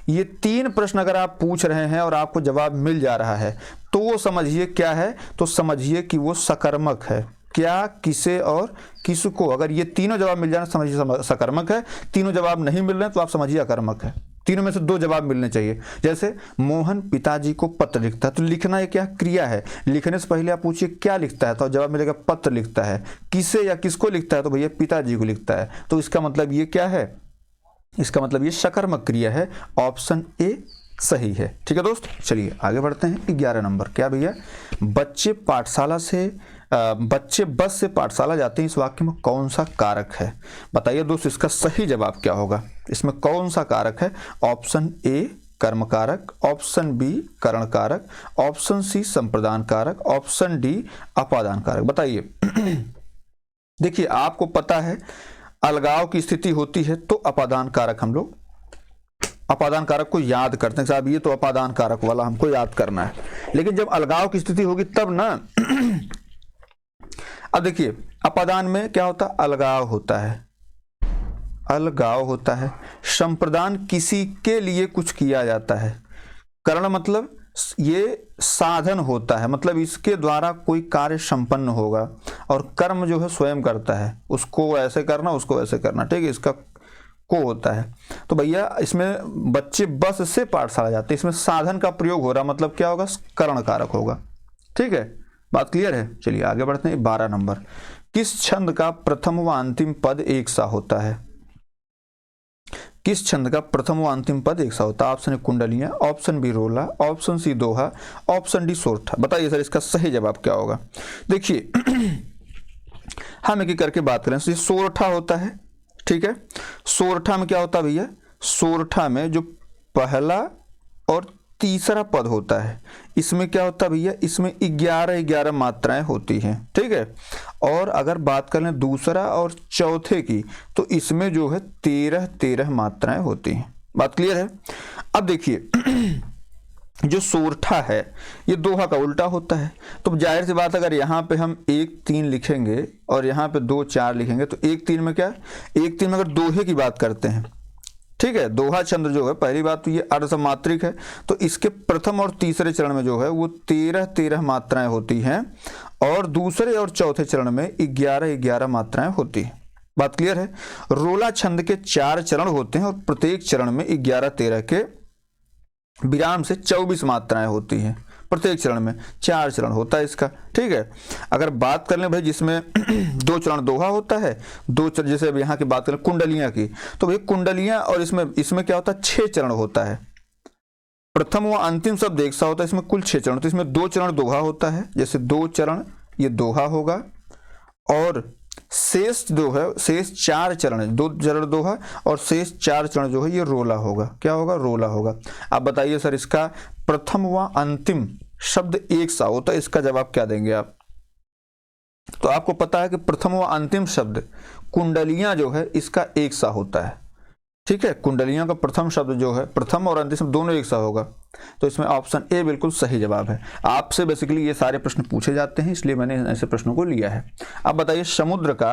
ये 3 प्रश्न अगर आप पूछ रहे हैं और आपको जवाब मिल जा रहा है तो वो समझिए क्या है? तो समझिए कि वो सकर्मक है। क्या, किसे और किसको, अगर ये तीनों जवाब मिल जाए समझिए सकर्मक है। तीनों जवाब नहीं मिल रहे हैं तो आप समझिए अकर्मक है। तीनों में से 2 जवाब मिलने चाहिए। जैसे मोहन पिताजी को पत्र लिखता है, तो लिखना ये क्या? क्रिया है। लिखने से पहले आप पूछिए क्या लिखता है, तो जवाब मिलेगा पत्र लिखता है। किसे या किसको लिखता है, तो भैया पिताजी को लिखता है। तो इसका मतलब ये क्या है? इसका मतलब ये सकर्मक क्रिया है। ऑप्शन ए सही है। ठीक है दोस्त। चलिए आगे बढ़ते हैं। 11 नंबर क्या भैया? बच्चे बस से पाठशाला जाते हैं, इस वाक्य में कौन सा कारक है? बताइए दोस्त इसका सही जवाब क्या होगा? इसमें कौन सा कारक है? ऑप्शन ए कर्म कारक, ऑप्शन बी करण कारक, ऑप्शन सी संप्रदान कारक, ऑप्शन डी अपादान कारक। बताइए। देखिए आपको पता है अलगाव की स्थिति होती है तो अपादान कारक, हम लोग अपादान कारक को याद करते हैं। साहब ये तो अपादान कारक वाला हमको याद करना है, लेकिन जब अलगाव की स्थिति होगी तब ना। अब देखिए अपादान में क्या होता है? अलगाव होता है, अलगाव होता है। संप्रदान किसी के लिए कुछ किया जाता है। करण मतलब ये साधन होता है, मतलब इसके द्वारा कोई कार्य संपन्न होगा। और कर्म जो है स्वयं करता है, उसको ऐसे करना, उसको ऐसे करना। ठीक है, इसका को होता है। तो भैया इसमें बच्चे बस से पाठशाला जाते हैं, इसमें साधन का प्रयोग हो रहा, मतलब क्या होगा? करण कारक होगा। ठीक है, बात क्लियर है। चलिए आगे बढ़ते हैं। 12 नंबर किस छंद का प्रथम व अंतिम पद एक सा होता है? किस छंद का प्रथम व अंतिम पद एक सा होता है? ऑप्शन ए कुंडलियां, ऑप्शन बी रोला, ऑप्शन सी दोहा, ऑप्शन डी सोरठा। बताइए सर इसका सही जवाब क्या होगा? देखिए हम एक एक करके बात करें। तो सोरठा होता है। ठीक है, सोरठा में क्या होता है भैया? सोरठा में जो पहला और तीसरा पद होता है, इसमें क्या होता है भैया, इसमें 11 मात्राएं होती हैं, ठीक है। और अगर बात कर लें दूसरा और चौथे की, तो इसमें जो है 13 मात्राएं होती हैं। बात क्लियर है। अब देखिए जो सोरठा है ये दोहा का उल्टा होता है, तो जाहिर सी बात अगर यहाँ पे हम 1-3 लिखेंगे और यहाँ पे 2-4 लिखेंगे, तो 1-3 में क्या, 1-3 में अगर दोहे की बात करते हैं, ठीक है, दोहा छंद जो है, पहली बात तो ये अर्धमात्रिक है, तो इसके प्रथम और तीसरे चरण में जो है वो 13 मात्राएं होती हैं, और दूसरे और चौथे चरण में 11 मात्राएं होती हैं। बात क्लियर है। रोला छंद के 4 चरण होते हैं और प्रत्येक चरण में 11-13 के विराम से 24 मात्राएं होती हैं। प्रत्येक चरण में 4 चरण होता है इसका, ठीक है। अगर बात कर लें भाई जिसमें 2 चरण दोहा होता है, 2 चरण, जैसे अब यहाँ की बात करें कुंडलियां की, तो भाई कुंडलियां, और इसमें क्या होता है, 6 चरण होता है। प्रथम व अंतिम शब्द एक सा होता है, इसमें कुल 6 चरण, तो इसमें 2 चरण दोहा होता है, जैसे 2 चरण ये दोहा होगा, और शेष जो है, शेष 4 चरण, 2 चरण दोहा और शेष 4 चरण जो है ये रोला होगा। क्या होगा, रोला होगा। आप बताइए सर, इसका प्रथम व अंतिम शब्द एक सा होता है, इसका जवाब क्या देंगे आप? तो आपको पता है कि प्रथम व अंतिम शब्द कुंडलियां जो है इसका एक सा होता है, ठीक है। कुंडलियों का प्रथम शब्द जो है, प्रथम और अंतिम शब्द दोनों एक सा होगा, तो इसमें ऑप्शन ए बिल्कुल सही जवाब है। आपसे बेसिकली ये सारे प्रश्न पूछे जाते हैं, इसलिए मैंने ऐसे प्रश्नों को लिया है। अब बताइए समुद्र का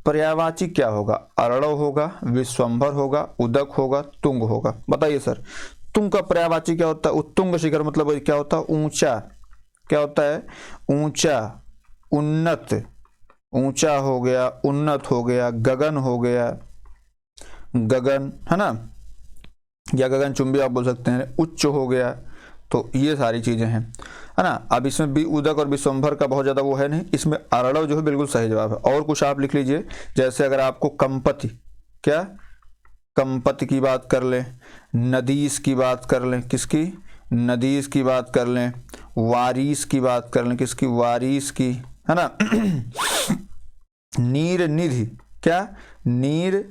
पर्यायवाची क्या होगा? अर्णव होगा, विश्वंभर होगा, उदक होगा, तुंग होगा। बताइए सर, तुंग का पर्यायवाची क्या होता है? उत्तुंग शिखर मतलब क्या होता है? ऊंचा। क्या होता है? ऊंचा, उन्नत, ऊंचा हो गया, उन्नत हो गया, गगन हो गया, गगन है ना, या गगन चुंबी आप बोल सकते हैं, उच्च हो गया, तो ये सारी चीजें हैं, है ना। अब इसमें भी उदक और विश्वंभर का बहुत ज्यादा वो है नहीं, इसमें अर्णव जो है बिल्कुल सही जवाब है। और कुछ आप लिख लीजिए, जैसे अगर आपको कंपति, क्या कंपति की बात कर लें, नदीस की बात कर लें, किसकी? नदीस की बात कर लें, वारिस की बात कर लें, किसकी? वारिस की, है ना। नीर निधि, क्या? नीर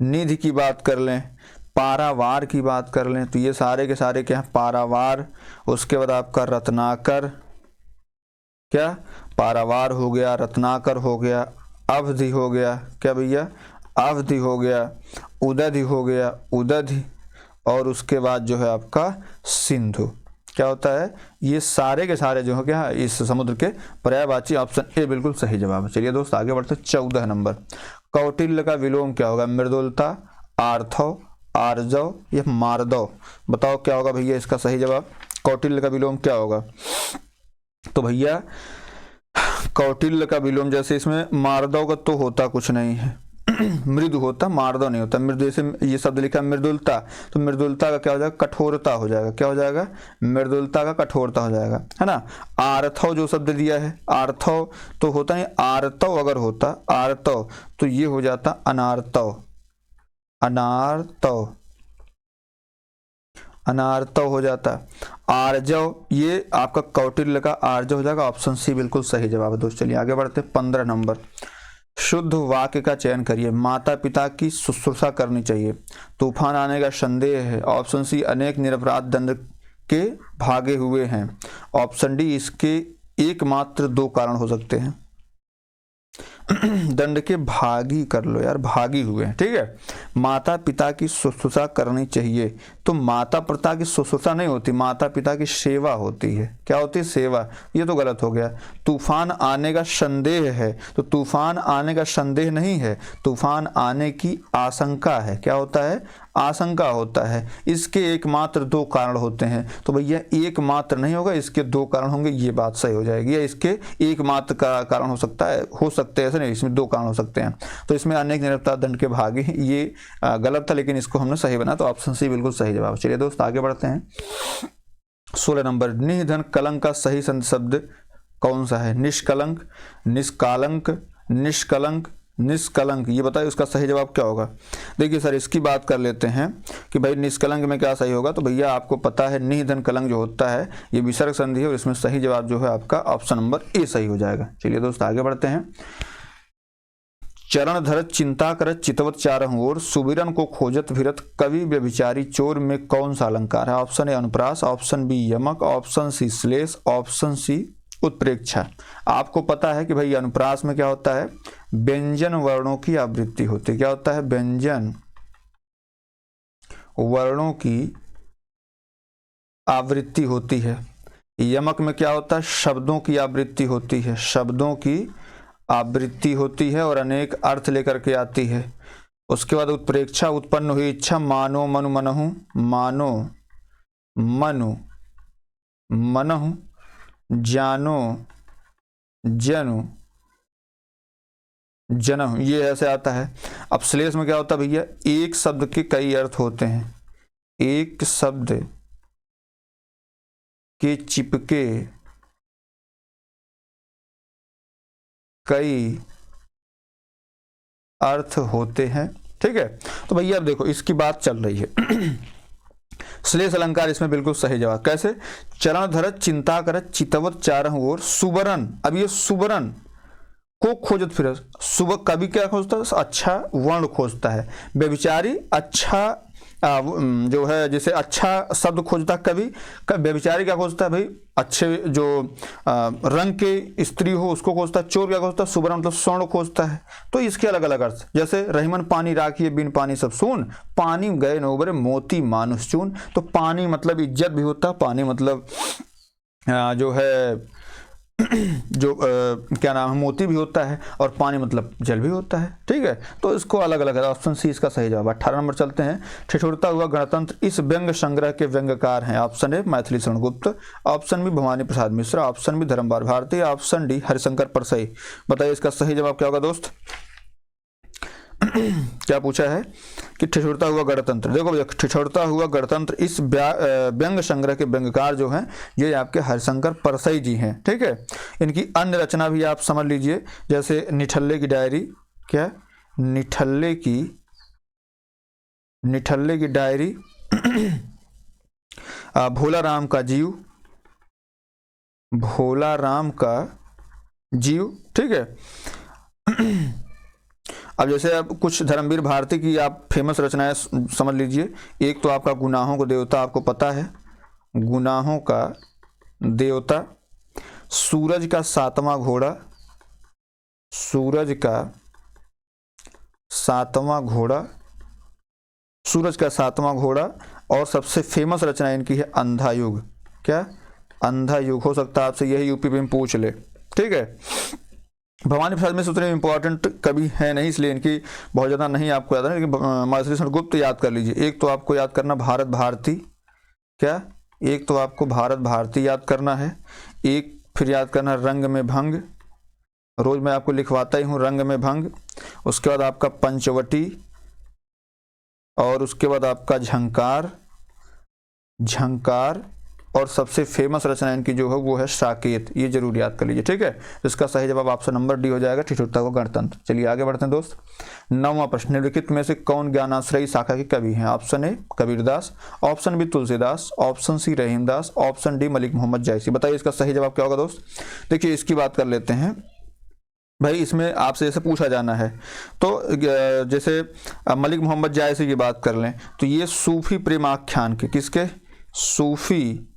निधि की बात कर लें, पारावार की बात कर लें, तो ये सारे के सारे क्या है? पारावार। उसके बाद आपका रत्नाकर, क्या? पारावार हो गया, रत्नाकर हो गया, अवधि हो गया, क्या भैया? अवधि हो गया, उदधि हो गया, उदधि, और उसके बाद जो है आपका सिंधु। क्या होता है? ये सारे के सारे जो है क्या, इस समुद्र के पर्यायवाची। ऑप्शन ए बिल्कुल सही जवाब है। चलिए दोस्त आगे बढ़ते, 14 नंबर, कौटिल्य का विलोम क्या होगा? मृदुलता, आर्थव, आर्जव या मार्दव। बताओ क्या होगा भैया इसका सही जवाब? कौटिल्य का विलोम क्या होगा? तो भैया कौटिल्य का विलोम, जैसे इसमें मार्दव का तो होता कुछ नहीं है, मृदु होता, मार्दव नहीं होता। मृदु, जैसे ये शब्द लिखा मृदुलता, तो मृदुलता का क्या हो जाएगा? कठोरता हो जाएगा। क्या हो जाएगा? मृदुलता का कठोरता हो जाएगा, है ना। आर्थव जो शब्द दिया है, आर्थव तो होता नहीं, आर्तव अगर होता, आर्तव तो ये हो जाता अनार्तव, अनार्तव, अनार्तव हो जाता। आर्जव, ये आपका कौटिल्य का आर्जव हो जाएगा। ऑप्शन सी बिल्कुल सही जवाब है दोस्त। चलिए आगे बढ़ते, 15 नंबर, शुद्ध वाक्य का चयन करिए। माता पिता की शुश्रूषा करनी चाहिए, तूफान आने का संदेह है। ऑप्शन सी, अनेक निरपराध दंड के भागे हुए हैं। ऑप्शन डी, इसके एकमात्र 2 कारण हो सकते हैं। दंड के भागी कर लो यार, भागी हुए हैं, ठीक है। माता पिता की शुश्रूषा करनी चाहिए, तो माता पिता की शुश्रूषा नहीं होती, माता पिता की सेवा होती है। क्या होती है? सेवा। ये तो गलत हो गया। तूफान आने का संदेह है, तो तूफान आने का संदेह नहीं है, तूफान आने की आशंका है। क्या होता है? आशंका होता है। इसके एकमात्र 2 कारण होते हैं, तो भैया एकमात्र नहीं होगा, इसके 2 कारण होंगे, ये बात सही हो जाएगी। या इसके एकमात्र का कारण हो सकता है, हो सकते हैं, ऐसे नहीं, इसमें 2 कारण हो सकते हैं। तो इसमें अनेक निरपराध दंड के भागी, ये गलत था, लेकिन इसको हमने सही बनाया, तो ऑप्शन सी बिल्कुल सही जवाब। चलिए दोस्त आगे बढ़ते हैं, 16 नंबर, निधन कलंक का सही शब्द कौन सा है? निष्कलंक, निष्कालंक, निष्कलंक, निष्कलंक। ये बताइए उसका सही जवाब क्या होगा? देखिए सर, इसकी बात कर लेते हैं कि भाई निष्कलंक में क्या सही होगा। तो भैया आपको पता है निधन कलंक जो होता है ये विसर्ग संधि है, और इसमें सही जवाब जो है आपका ऑप्शन नंबर ए सही हो जाएगा। चलिए दोस्त आगे बढ़ते हैं, चरण धरत चिंता करत चितवत चारहु ओर, सुबिरन को खोजत फिरत कवि व्यभिचारी चोर में कौन सा अलंकार है? ऑप्शन ए अनुप्रास, ऑप्शन बी यमक, ऑप्शन सी श्लेष, ऑप्शन सी उत्प्रेक्षा। आपको पता है कि भाई अनुप्रास में क्या होता है? व्यंजन वर्णों की आवृत्ति होती है। क्या होता है? व्यंजन वर्णों की आवृत्ति होती है। यमक में क्या होता है? शब्दों की आवृत्ति होती है, शब्दों की आवृत्ति होती है और अनेक अर्थ लेकर के आती है। उसके बाद उत्प्रेक्षा, उत्पन्न हुई इच्छा, मानो मनु मनहु, मानो मनु मनहु, जानो जनु जनहु, ये ऐसे आता है। अब श्लेष में क्या होता है भैया? एक शब्द के कई अर्थ होते हैं, एक शब्द के चिपके कई अर्थ होते हैं। ठीक है, तो भैया अब देखो इसकी बात चल रही है। श्लेष अलंकार इसमें बिल्कुल सही जवाब। कैसे? चरण धरत चिंता करत चितवत चारहु ओर, सुबरन। अब ये सुबरन को खोजत फिरत, सुबह कभी क्या खोजता है? अच्छा वर्ण खोजता है। व्यभिचारी अच्छा जो है जैसे अच्छा शब्द खोजता कवि, व्यभिचारी क्या खोजता है भाई? अच्छे जो रंग के स्त्री हो उसको खोजता है। चोर क्या खोजता है? सुबरन मतलब स्वर्ण खोजता है। तो इसके अलग अलग अर्थ, जैसे रहीमन पानी राखिए बिन पानी सब सून, पानी गए न उबरे मोती मानुष चून। तो पानी मतलब इज्जत भी होता है, पानी मतलब जो है जो क्या नाम है मोती भी होता है, और पानी मतलब जल भी होता है। ठीक है, तो इसको अलग अलग है। ऑप्शन सी इसका सही जवाब। 18 नंबर चलते हैं। ठिठुरता हुआ गणतंत्र इस व्यंग संग्रह के व्यंग्यकार हैं? ऑप्शन ए Maithili Sharan Gupt, option B Bhawani Prasad Mishra, option B Dharmpal Bharati, option D Harishankar Parsai. बताइए इसका सही जवाब क्या होगा दोस्त? क्या पूछा है कि ठिठुरता हुआ गणतंत्र। देखो भैया, ठिठुरता हुआ गणतंत्र इस व्यंग संग्रह के व्यंग्यकार जो हैं ये आपके हरिशंकर परसई जी हैं। ठीक है, इनकी अन्य रचना भी आप समझ लीजिए, जैसे निठल्ले की डायरी। क्या? निठल्ले की डायरी, भोला राम का जीव, भोला राम का जीव। ठीक है, अब जैसे अब कुछ धर्मवीर भारती की आप फेमस रचनाएं समझ लीजिए। एक तो आपका गुनाहों को देवता, आपको पता है गुनाहों का देवता, सूरज का सातवां घोड़ा, सूरज का सातवां घोड़ा, सूरज का सातवां घोड़ा, और सबसे फेमस रचना इनकी है अंधा युग। क्या? अंधा युग। हो सकता है आपसे यही यूपी में पूछ ले। ठीक है, भवानी प्रसाद मिश्र उतने इंपॉर्टेंट कभी है नहीं, इसलिए इनकी बहुत ज़्यादा नहीं आपको याद है, लेकिन मैथिली शरण गुप्त याद कर लीजिए। एक तो आपको याद करना भारत भारती। क्या? एक तो आपको भारत भारती याद करना है, एक फिर याद करना रंग में भंग, रोज मैं आपको लिखवाता ही हूँ रंग में भंग। उसके बाद आपका पंचवटी, और उसके बाद आपका झंकार, झंकार, और सबसे फेमस रचना इनकी जो है वो है साकेत। ये जरूर याद कर लीजिए। ठीक है, इसका सही जवाब ऑप्शन नंबर डी हो जाएगा, ठिठुरता हुआ गणतंत्र। चलिए आगे बढ़ते हैं दोस्त। 9वां प्रश्न, निम्नलिखित में से कौन ज्ञानाश्रयी शाखा के कवि हैं? Option A Kabirdas, option B Tulsidas, option C Rahimdas, option D Malik Mohammad Jayasi. बताइए इसका सही जवाब क्या होगा दोस्त? देखिए इसकी बात कर लेते हैं भाई, इसमें आपसे जैसे पूछा जाना है तो जैसे मलिक मोहम्मद जायसी की बात कर लें तो ये सूफी प्रेमाख्यान के, किसके? सूफी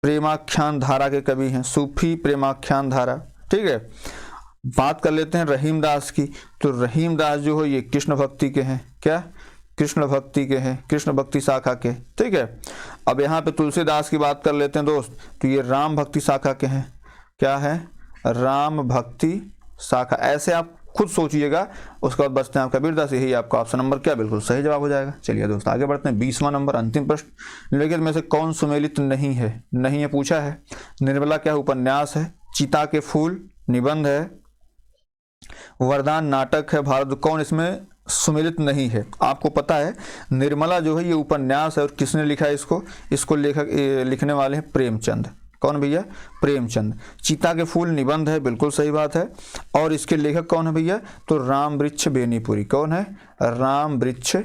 प्रेमाख्यान धारा के कवि हैं, सूफी प्रेमाख्यान धारा। ठीक है, बात कर लेते हैं रहीमदास की, तो रहीमदास जो है ये कृष्ण भक्ति के हैं। क्या? कृष्ण भक्ति के हैं, कृष्ण भक्ति शाखा के। ठीक है, अब यहाँ पे तुलसीदास की बात कर लेते हैं दोस्त, तो ये राम भक्ति शाखा के हैं। क्या है? राम भक्ति शाखा। ऐसे आप खुद सोचिएगा, उसके बाद बचते हैं आप कबीरदास। यही आपका ऑप्शन नंबर क्या बिल्कुल सही जवाब हो जाएगा। चलिए दोस्त आगे बढ़ते हैं। 20वां नंबर अंतिम प्रश्न, निम्नलिखित में से कौन सुमेलित नहीं है? नहीं है पूछा है। निर्मला क्या उपन्यास है? चिता के फूल निबंध है, वरदान नाटक है, भारत। कौन इसमें सुमेलित नहीं है? आपको पता है निर्मला जो है ये उपन्यास है, और किसने लिखा है इसको? इसको लिखने वाले हैं प्रेमचंद। कौन भैया? प्रेमचंद। चिता के फूल निबंध है, बिल्कुल सही बात है। और इसके लेखक कौन है भैया? तो राम वृक्ष बेनीपुरी। कौन है? राम वृक्ष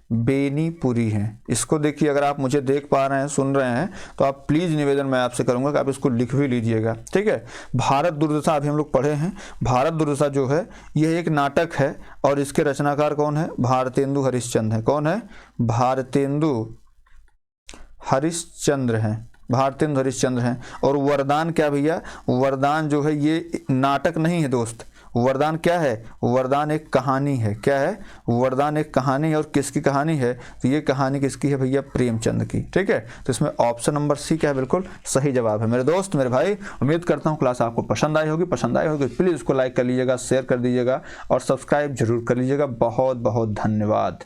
बेनीपुरी हैं। इसको देखिए, अगर आप मुझे देख पा रहे हैं, सुन रहे हैं, तो आप प्लीज़ निवेदन मैं आपसे करूंगा कि आप इसको लिख भी लीजिएगा, ठीक है। भारत दुर्दशा अभी हम लोग पढ़े हैं। भारत दुर्दशा जो है यह एक नाटक है और इसके रचनाकार कौन है? भारतेंदु हरिश्चंद्र है। कौन है? भारतेंदु हरिश्चंद्र हैं। भारतेंदु हरिश्चंद्र हैं। और वरदान क्या भैया? वरदान जो है ये नाटक नहीं है दोस्त। वरदान क्या है? वरदान एक कहानी है। क्या है? वरदान एक कहानी है। और किसकी कहानी है? तो ये कहानी किसकी है भैया? प्रेमचंद की, ठीक है। तो इसमें ऑप्शन नंबर सी क्या है? बिल्कुल सही जवाब है मेरे दोस्त, मेरे भाई। उम्मीद करता हूँ क्लास आपको पसंद आई होगी। पसंद आई होगी प्लीज़ उसको लाइक कर लीजिएगा, शेयर कर दीजिएगा और सब्सक्राइब जरूर कर लीजिएगा। बहुत बहुत धन्यवाद।